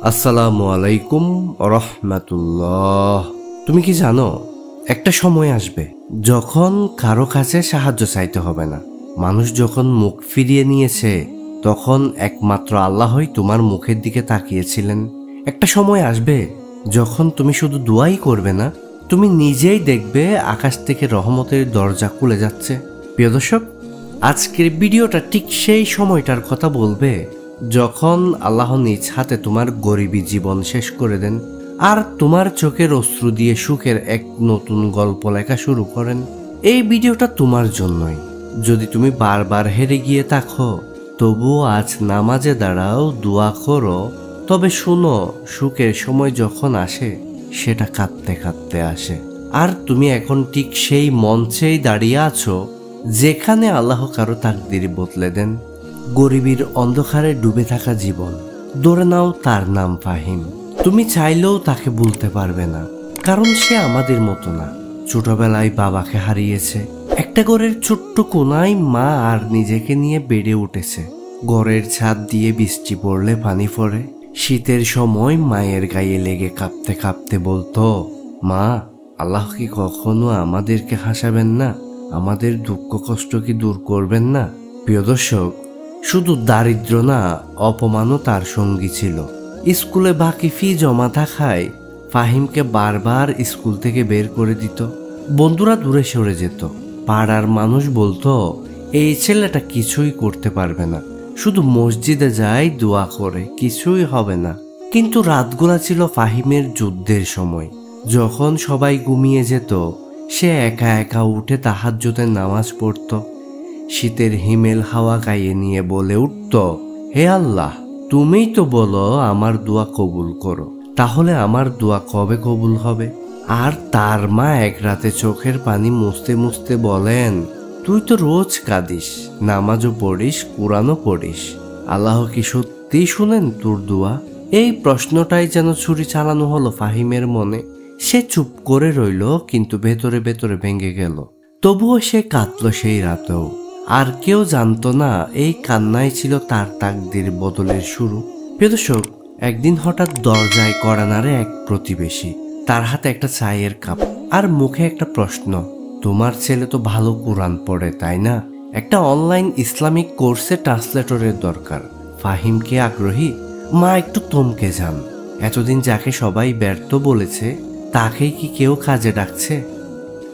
আসসালামু আলাইকুম রহমাতুল্লাহ। তুমি কি জানো, একটা সময় আসবে যখন কারো কাছে সাহায্য চাইতে হবে না। মানুষ যখন মুখ ফিরিয়ে নিয়েছে, তখন একমাত্র আল্লাহই তোমার মুখের দিকে তাকিয়েছিলেন। একটা সময় আসবে যখন তুমি শুধু দোয়াই করবে না, তুমি নিজেই দেখবে আকাশ থেকে রহমতের দরজা খুলে যাচ্ছে। প্রিয় দর্শক, আজকের ভিডিওটা ঠিক সেই সময়টার কথা বলবে যখন আল্লাহ নিজ হাতে তোমার গরিবী জীবন শেষ করে দেন আর তোমার চোখের অশ্রু দিয়ে সুখের এক নতুন গল্প লেখা শুরু করেন। এই ভিডিওটা তোমার জন্যই। যদি তুমি বারবার হেরে গিয়ে থাকো, তবুও আজ নামাজে দাঁড়াও, দোয়া করো, তবে শুনো, সুখের সময় যখন আসে সেটা কাঁদতে কাঁদতে আসে। আর তুমি এখন ঠিক সেই মঞ্চেই দাঁড়িয়ে আছো যেখানে আল্লাহ কারো তাকদির বদলে দেন। গরিবীর অন্ধকারে ডুবে থাকা জীবন, ধরে নাও তার নাম ফাহিম। তুমি চাইলেও তাকে ভুলতে পারবে না, কারণ সে আমাদের মতো না। ছোটবেলায় বাবাকে হারিয়েছে, একটা ঘরের ছোট্ট কোনায় মা আর নিজেকে নিয়ে বেড়ে উঠেছে। ঘরের ছাদ দিয়ে বৃষ্টি পড়লে পানি পড়ে, শীতের সময় মায়ের গায়ে লেগে কাঁপতে কাঁপতে বলতো, মা, আল্লাহ কি কখনো আমাদেরকে হাসাবেন না? আমাদের দুঃখ কষ্ট কি দূর করবেন না? প্রিয় দর্শক, শুধু দারিদ্র না, অপমানও তার সঙ্গী ছিল। স্কুলে বাকি ফি জমা থাকায় ফাহিমকে বারবার স্কুল থেকে বের করে দিত। বন্ধুরা দূরে সরে যেত। পাড়ার মানুষ বলতো, এই ছেলেটা কিছুই করতে পারবে না, শুধু মসজিদে যায়, দোয়া করে, কিছুই হবে না। কিন্তু রাতগুলা ছিল ফাহিমের যুদ্ধের সময়। যখন সবাই ঘুমিয়ে যেত, সে একা একা উঠে তাহাজ্জুদের নামাজ পড়ত। শীতের হিমেল হাওয়া গায়ে নিয়ে বলে উঠত, হে আল্লাহ, তুমিই তো বলো আমার দোয়া কবুল করো, তাহলে আমার দোয়া কবে কবুল হবে? আর তার মা এক রাতে চোখের পানি মুছতে মুছতে বলেন, তুই তো রোজ কাঁদিস, নামাজও পড়িস, কোরআনও পড়িস, আল্লাহ কি সত্যি শুনেন তোর দোয়া? এই প্রশ্নটাই যেন ছুরি চালানো হলো ফাহিমের মনে। সে চুপ করে রইল, কিন্তু ভেতরে ভেতরে ভেঙে গেল। তবুও সে কাঁদল সেই রাতেও। আর কেউ জানতো না এই কান্নাই ছিল তার তাকদির বদলের শুরু। প্রিয় দর্শক, একদিন হঠাৎ দরজায় কড়া নাড়ে এক প্রতিবেশী। তার হাতে একটা চায়ের কাপ আর মুখে একটা প্রশ্ন, তোমার ছেলে তো ভালো কোরআন পড়ে, তাই না? একটা অনলাইন ইসলামিক কোর্সে ট্রান্সলেটরের দরকার। ফাহিম কি আগ্রহী? মা একটু থমকে যান। এতদিন যাকে সবাই ব্যর্থ বলেছে, তাকেই কি কেউ কাজে ডাকছে?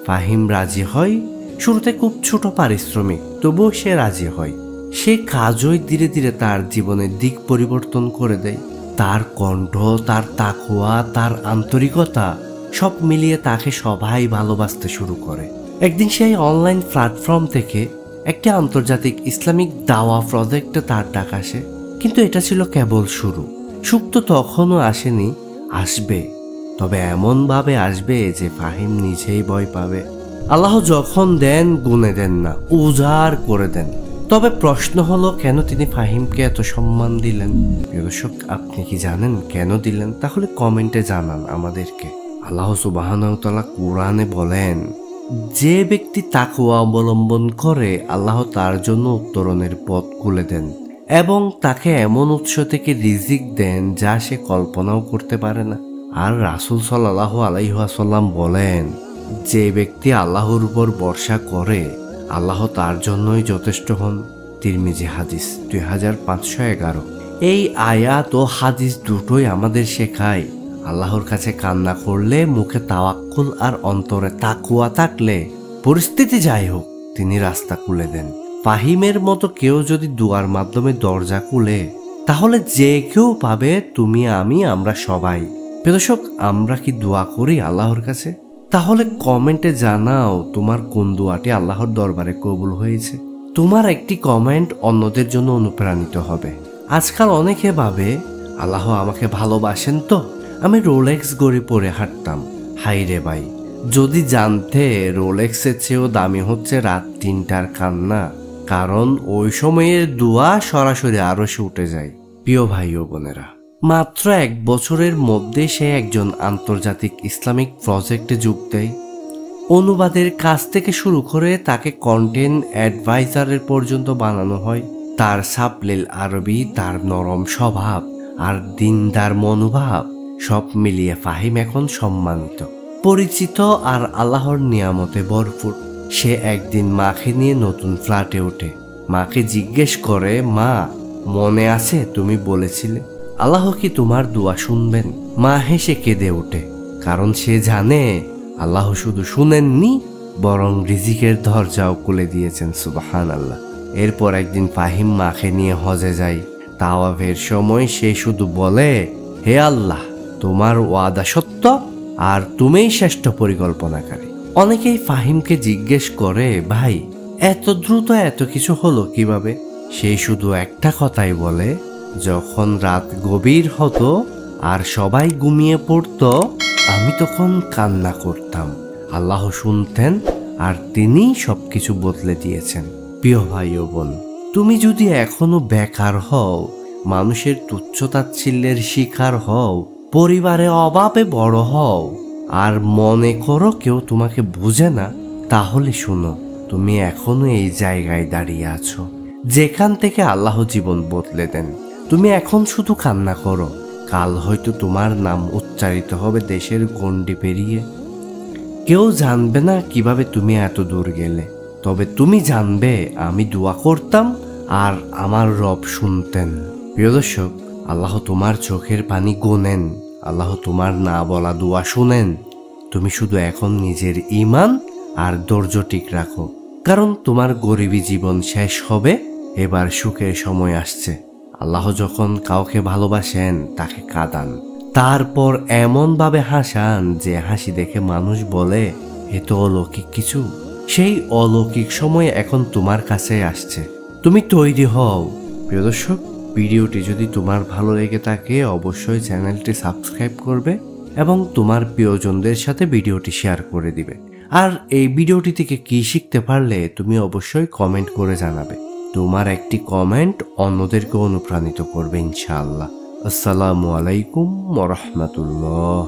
ফাহিম রাজি হয়। শুরুতে খুব ছোট পারিশ্রমিক, তবুও সে রাজি হয়। সে কাজই ধীরে ধীরে তার জীবনের দিক পরিবর্তন করে দেয়। তার কণ্ঠ, তার তাকওয়া, তার আন্তরিকতা, সব মিলিয়ে তাকে সবাই ভালোবাসতে শুরু করে। একদিন সেই অনলাইন প্ল্যাটফর্ম থেকে একটি আন্তর্জাতিক ইসলামিক দাওয়া প্রজেক্টে তার ডাক আসে। কিন্তু এটা ছিল কেবল শুরু। সুখ তো তখনও আসেনি, আসবে, তবে এমনভাবে আসবে যে ফাহিম নিজেই ভয় পাবে। আল্লাহ যখন দেন, গুনে দেন না, উজাড় করে দেন। তবে প্রশ্ন হলো, কেন তিনি ফাহিমকে এত সম্মান দিলেন? দর্শক, আপনি কি জানেন কেন দিলেন? তাহলে কমেন্টে জানান আমাদেরকে। আল্লাহ সুবহানাহু ওয়া তাআলা কোরআনে বলেন, যে ব্যক্তি তাকওয়া অবলম্বন করে, আল্লাহ তার জন্য উত্তরণের পথ খুলে দেন এবং তাকে এমন উৎস থেকে রিজিক দেন যা সে কল্পনাও করতে পারে না। আর রাসূল সাল্লাল্লাহু আলাইহি ওয়াসাল্লাম বলেন, যে ব্যক্তি আল্লাহর উপর ভরসা করে, আল্লাহ তার জন্যই যথেষ্ট হন। তিরমিজি হাদিস 2511। এই আয়াত ও হাদিস দুটোই আমাদের শেখায়, আল্লাহর কাছে কান্না করলে, মুখে তাওয়াক্কুল আর অন্তরে তাকওয়া থাকলে, পরিস্থিতি যাই হোক, তিনি রাস্তা খুলে দেন। ফাহিমের মতো কেউ যদি দুয়ার মাধ্যমে দরজা খুলে, তাহলে যে কেউ পাবে, তুমি, আমি, আমরা সবাই। দর্শক, আমরা কি দোয়া করি আল্লাহর কাছে? তাহলে কমেন্টে জানাও তোমার কোন দোয়াটি আল্লাহর দরবারে কবুল হয়েছে। তোমার একটি কমেন্ট অন্যদের জন্য অনুপ্রাণিত হবে। আজকাল অনেকে ভাবে, আল্লাহ আমাকে ভালোবাসেন তো আমি রোলেক্স ঘড়ি পরে হাঁটতাম। হাই রে ভাই, যদি জানতে রোলেক্সের চেয়েও দামি হচ্ছে রাত 3টার কান্না, কারণ ওই সময়ের দোয়া সরাসরি আরশে উঠে যায়। প্রিয় ভাই ও বোনেরা, মাত্র 1 বছরের মধ্যে সে একজন আন্তর্জাতিক ইসলামিক প্রজেক্টে যোগ দেয়। অনুবাদের কাজ থেকে শুরু করে তাকে কন্টেন্ট অ্যাডভাইজারের পর্যন্ত বানানো হয়। তার সাবলীল আরবি, তার নরম স্বভাব আর দিনদার মনোভাব সব মিলিয়ে ফাহিম এখন সম্মানিত, পরিচিত আর আল্লাহর নিয়ামতে ভরপুর। সে একদিন মাকে নিয়ে নতুন ফ্ল্যাটে ওঠে। মাকে জিজ্ঞেস করে, মা, মনে আছে তুমি বলেছিলে আল্লাহ কি তোমার দোয়া শুনবেন? মা হেসে কেঁদে ওঠে, কারণ সে জানে আল্লাহ শুধু শুনেননি, বরং রিজিকের দরজাও খুলে দিয়েছেন। সুবহানাল্লাহ। এরপর একদিন ফাহিম মাকে নিয়ে হজে যায়। তাওয়াফের সময় সে শুধু বলে, হে আল্লাহ, তোমার ওয়াদা সত্য আর তুমিই শ্রেষ্ঠ পরিকল্পনাকারী। অনেকেই ফাহিমকে জিজ্ঞেস করে, ভাই, এত দ্রুত এত কিছু হলো কিভাবে? সে শুধু একটা কথাই বলে, যখন রাত গভীর হতো আর সবাই ঘুমিয়ে পড়তো, আমি তখন কান্না করতাম। আল্লাহ শুনতেন আর তিনি সবকিছু বদলে দিয়েছেন। প্রিয় ভাই ও বোন, তুমি যদি এখনো বেকার হও, মানুষের তুচ্ছতাচ্ছিল্যের শিকার হও, পরিবারে অভাবে বড় হও, আর মনে করো কেউ তোমাকে বুঝে না, তাহলে শুনো, তুমি এখনো এই জায়গায় দাঁড়িয়ে আছো যেখান থেকে আল্লাহ জীবন বদলে দেন। তুমি এখন শুধু কান্না করো, কাল হয়তো তোমার নাম উচ্চারিত হবে দেশের গণ্ডি পেরিয়ে। কেউ জানবে না কিভাবে তুমি এত দূর গেলে, তবে তুমি জানবে আমি দোয়া করতাম আর আমার রব শুনতেন। প্রিয় দর্শক, আল্লাহ তোমার চোখের পানি গোনেন, আল্লাহ তোমার না বলা দোয়া শুনেন। তুমি শুধু এখন নিজের ঈমান আর ধৈর্য ঠিক রাখো, কারণ তোমার গরিবী জীবন শেষ হবে, এবার সুখের সময় আসছে। আল্লাহ যখন কাউকে ভালোবাসেন তাকে কাঁদান, তারপর এমন ভাবে হাসান যে হাসি দেখে মানুষ বলে, এ তো অলৌকিক কিছু। সেই অলৌকিক সময় এখন তোমার কাছে আসছে, তুমি তৈরি হও। প্রিয় দর্শক, ভিডিওটি যদি তোমার ভালো লেগে থাকে অবশ্যই চ্যানেলটি সাবস্ক্রাইব করবে এবং তোমার প্রিয়জনদের সাথে ভিডিওটি শেয়ার করে দিবে। আর এই ভিডিওটি থেকে কি শিখতে পারলে তুমি অবশ্যই কমেন্ট করে জানাবে। তোমার একটি কমেন্ট অন্যদেরকে অনুপ্রাণিত করবে ইনশাআল্লাহ। আসসালামু আলাইকুম ওয়া রাহমাতুল্লাহ।